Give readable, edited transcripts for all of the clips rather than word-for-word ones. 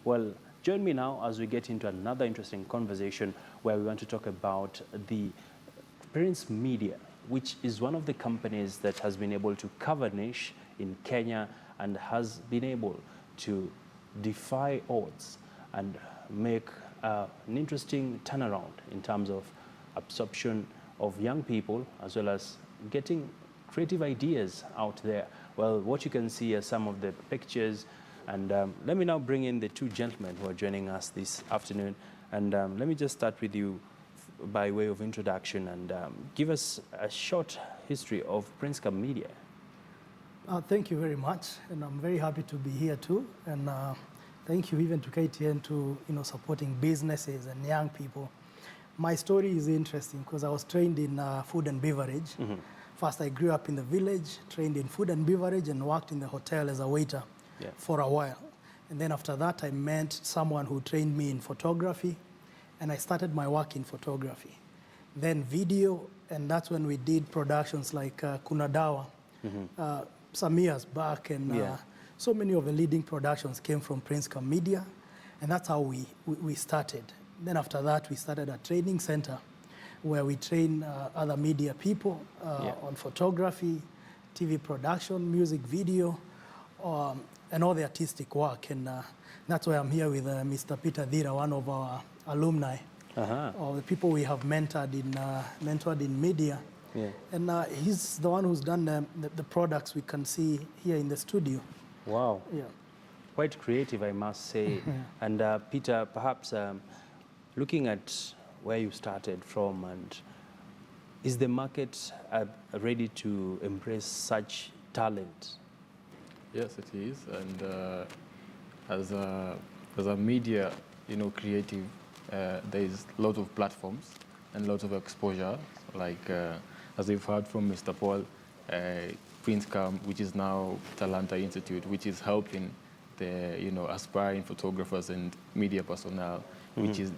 Well, join me now as we get into another interesting conversation where we want to talk about the Prince Media, which is one of the companies that has been able to cover niche in Kenya and has been able to defy odds and make an interesting turnaround in terms of absorption of young people as well as getting creative ideas out there. Well, what you can see are some of the pictures, and let me now bring in the two gentlemen who are joining us this afternoon, and let me just start with you by way of introduction and give us a short history of Princecom Media. Thank you very much, and I'm very happy to be here too. And thank you even to KTN to supporting businesses and young people. My story is interesting because I was trained in food and beverage. Mm-hmm. First, I grew up in the village, trained in food and beverage, and worked in the hotel as a waiter for a while. And then after that, I met someone who trained me in photography, and I started my work in photography. Then video, and that's when we did productions like Kunadawa, some years back, and so many of the leading productions came from Princecom Media, and that's how we started. Then after that, we started a training center where we train other media people on photography, TV production, music video, and all the artistic work. And that's why I'm here with Mr. Peter Dhira, one of our alumni, of the people we have mentored in media. Yeah. And he's the one who's done the products we can see here in the studio. Wow. Yeah. Quite creative, I must say. And Peter, perhaps looking at where you started from, and is the market ready to embrace such talent? Yes, it is. And as a media, creative, there is a lot of platforms and a lot of exposure. Like as we've heard from Mr. Paul, Princecom, which is now Talanta Institute, which is helping the aspiring photographers and media personnel, which is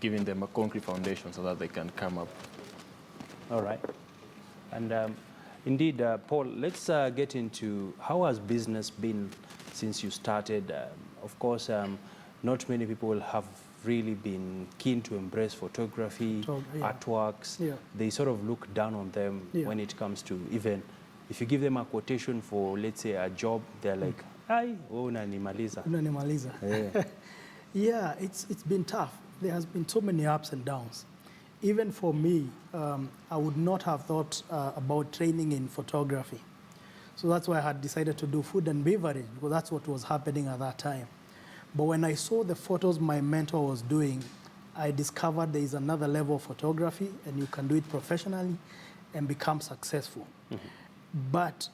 giving them a concrete foundation so that they can come up. All right. And indeed, Paul, let's get into how has business been since you started. Of course, not many people have really been keen to embrace photography, artworks. Yeah. They sort of look down on them when it comes to even, if you give them a quotation for, let's say, a job, they're like, "Ai, unanimaliza." Unanimaliza. Yeah. Yeah, it's been tough. There has been so many ups and downs. Even for me, I would not have thought about training in photography. So that's why I had decided to do food and beverage, because that's what was happening at that time. But when I saw the photos my mentor was doing, I discovered there is another level of photography, and you can do it professionally and become successful. Mm-hmm. But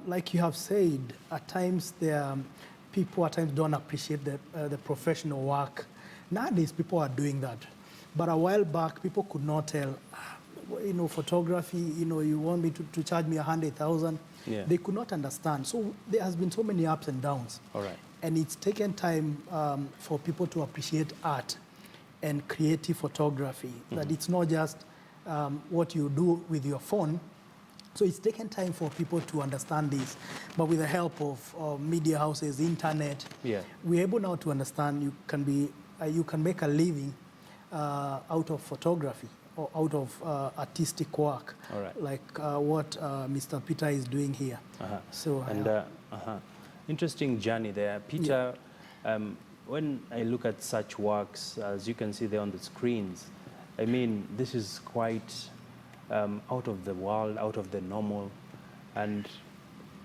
like you have said, at times people don't appreciate the professional work. Nowadays, people are doing that. But a while back, people could not tell, photography, you want me to charge me 100,000. Yeah. They could not understand. So there has been so many ups and downs. All right. And it's taken time for people to appreciate art and creative photography, that it's not just what you do with your phone. So it's taken time for people to understand this. But with the help of media houses, internet, we're able now to understand you can make a living out of photography or out of artistic work, like what Mr. Peter is doing here. So, interesting journey there. Peter, when I look at such works, as you can see there on the screens, I mean, this is quite out of the world, out of the normal. And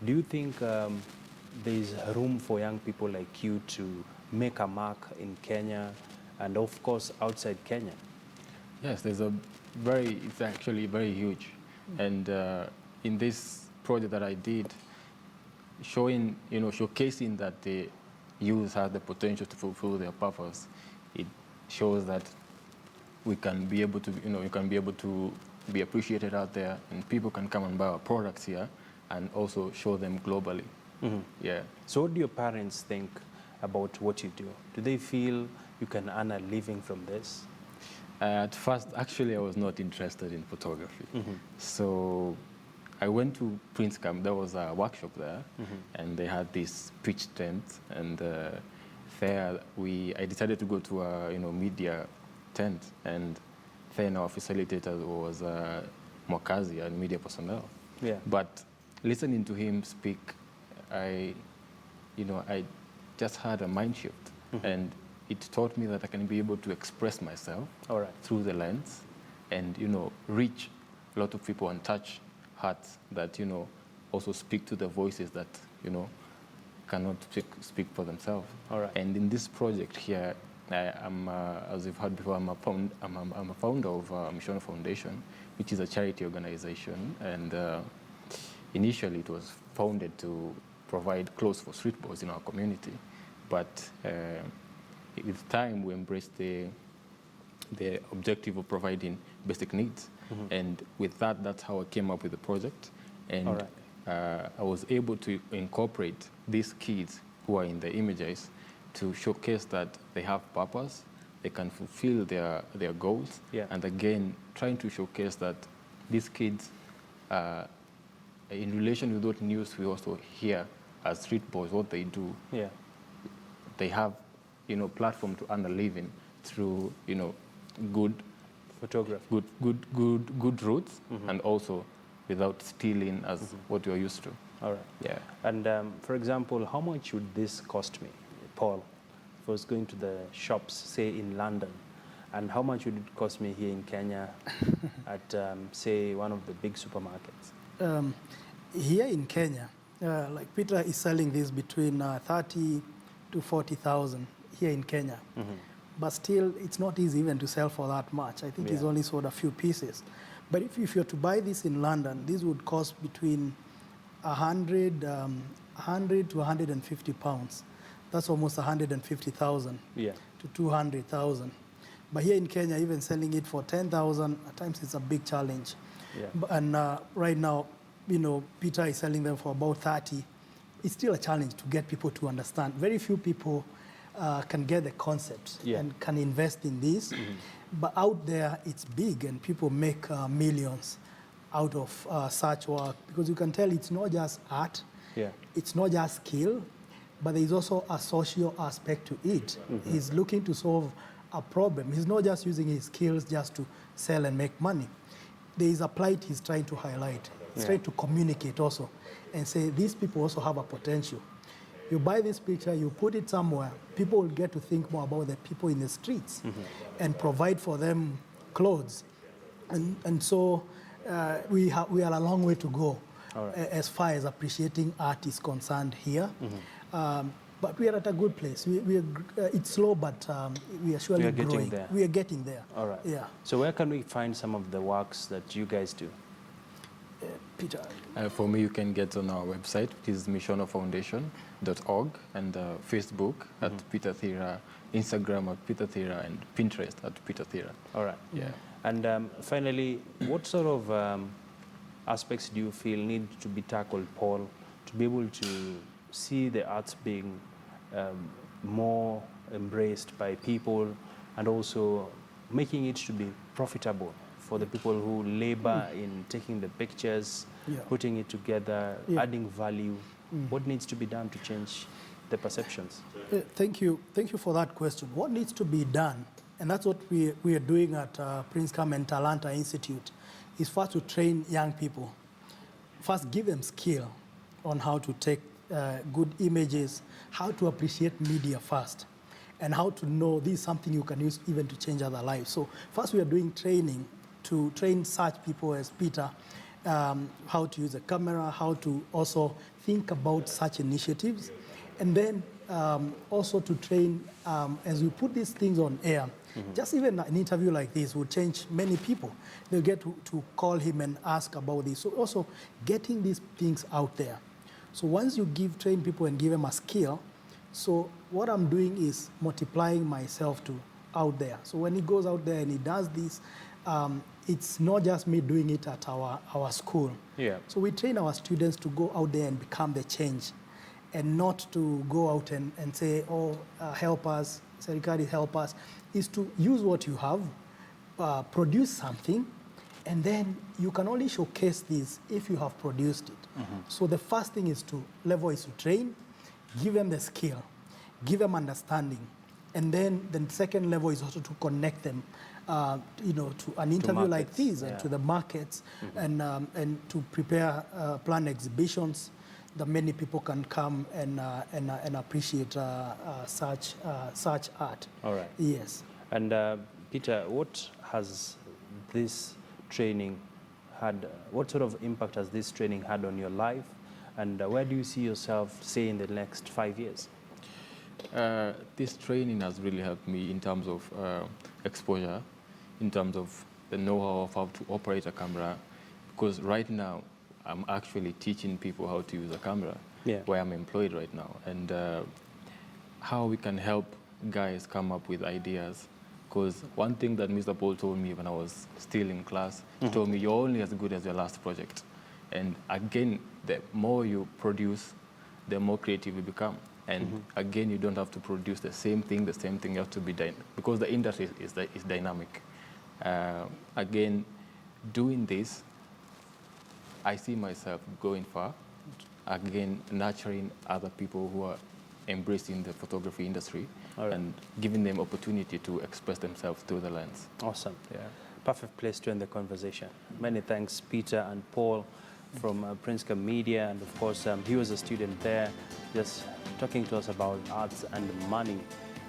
do you think there is room for young people like you to make a mark in Kenya and of course outside Kenya? Yes, it's actually very huge. And in this project that I did, showcasing that the youth have the potential to fulfill their purpose, it shows that we can be able to, be appreciated out there, and people can come and buy our products here and also show them globally. Mm-hmm. Yeah. So what do your parents think about what you do? Do they feel you can earn a living from this? At first, actually, I was not interested in photography. Mm-hmm. So I went to Princecom. There was a workshop there, and they had this pitch tent, and there I decided to go to a media tent, and then our facilitator was Mwakazi, a media personnel. Yeah. But listening to him speak, I just had a mind shift, and it taught me that I can be able to express myself through the lens, and reach a lot of people and touch hearts that also speak to the voices that cannot speak for themselves. And in this project here, I'm as you've heard before, I'm a founder of Mishono Foundation, which is a charity organization, and initially it was founded to provide clothes for street boys in our community, but with time we embraced the objective of providing basic needs. And with that, that's how I came up with the project. And I was able to incorporate these kids who are in the images to showcase that they have purpose, they can fulfill their goals, and again, trying to showcase that these kids, in relation with what news we also hear as street boys, what they do, they have platform to earn a living through good photography, good routes, and also without stealing as what you're used to. All right. Yeah. And for example, how much would this cost me, Paul, if I was going to the shops, say in London, and how much would it cost me here in Kenya at, say, one of the big supermarkets? Here in Kenya, like Peter is selling this between 30 to 40,000 here in Kenya. But still, it's not easy even to sell for that much. I think he's only sold a few pieces. But if you're to buy this in London, this would cost between 100 to 150 pounds. That's almost 150,000 to 200,000. But here in Kenya, even selling it for 10,000, at times it's a big challenge. And right now, Peter is selling them for about 30. It's still a challenge to get people to understand. Very few people can get the concept and can invest in this. But out there, it's big, and people make millions out of such work, because you can tell it's not just art, it's not just skill, but there's also a social aspect to it. He's looking to solve a problem. He's not just using his skills just to sell and make money. There is a plight he's trying to highlight. He's trying to communicate also and say these people also have a potential. You buy this picture, you put it somewhere, people will get to think more about the people in the streets and provide for them clothes. And so we are a long way to go as far as appreciating art is concerned here. But we are at a good place. It's slow, but we are surely growing. We are getting there. All right. Yeah. So where can we find some of the works that you guys do? Peter? For me, you can get on our website, which is missionofoundation.org, and Facebook at Peter Thira, Instagram at Peter Thira, and Pinterest at Peter Thira. All right. Yeah. And finally, what sort of aspects do you feel need to be tackled, Paul, to be able to see the arts being more embraced by people, and also making it to be profitable for the people who labor in taking the pictures, putting it together, adding value? What needs to be done to change the perceptions? Thank you for that question. What needs to be done, and that's what we are doing at Prince Carmen Talanta Institute, is first to train young people. First, give them skill on how to take good images, how to appreciate media first, and how to know this is something you can use even to change other lives. So first we are doing training to train such people as Peter, how to use a camera, how to also think about such initiatives, and then also to train as we put these things on air. Just even an interview like this will change many people. They'll get to call him and ask about this. So also getting these things out there. So once you train people and give them a skill, so what I'm doing is multiplying myself out there. So when he goes out there and he does this, it's not just me doing it at our school. So we train our students to go out there and become the change, and not to go out and say, oh, help us, Serikali, help us. Is to use what you have, produce something, and then you can only showcase this if you have produced it. So the first thing is to train, give them the skill, give them understanding. And then the second level is also to connect them, to an interview like markets, this yeah. and to the markets, and to prepare, plan exhibitions that many people can come and appreciate such art. All right. Yes. And Peter, what has this training had, what sort of impact has this training had on your life? And where do you see yourself, say, in the next 5 years? This training has really helped me in terms of exposure, in terms of the know-how of how to operate a camera, because right now I'm actually teaching people how to use a camera, where I'm employed right now, and how we can help guys come up with ideas. Because one thing that Mr. Paul told me when I was still in class, he told me, you're only as good as your last project. And again, the more you produce, the more creative you become. And again, you don't have to produce the same thing. You have to be because the industry is dynamic. Again, doing this, I see myself going far. Again, nurturing other people who are embracing the photography industry, and giving them opportunity to express themselves through the lens. Awesome. Yeah. Perfect place to end the conversation. Many thanks, Peter and Paul from Princeca Media, and of course, he was a student there, just talking to us about arts and money.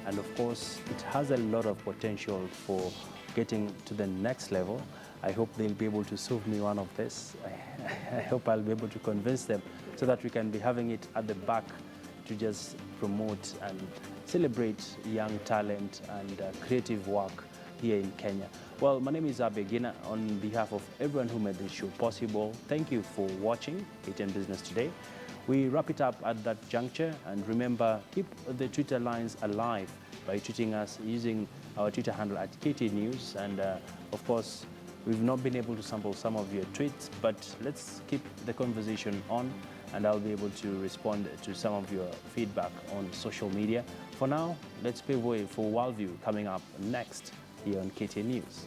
And of course, it has a lot of potential for getting to the next level. I hope they'll be able to solve me one of this. I hope I'll be able to convince them so that we can be having it at the back to just promote and celebrate young talent and creative work here in Kenya. Well, my name is Abegina. On behalf of everyone who made this show possible, thank you for watching KTN Business Today. We wrap it up at that juncture, and remember, keep the Twitter lines alive by tweeting us using our Twitter handle at KT News. And of course, we've not been able to sample some of your tweets, but let's keep the conversation on, and I'll be able to respond to some of your feedback on social media. For now, let's pave way for Worldview coming up next here on KT News.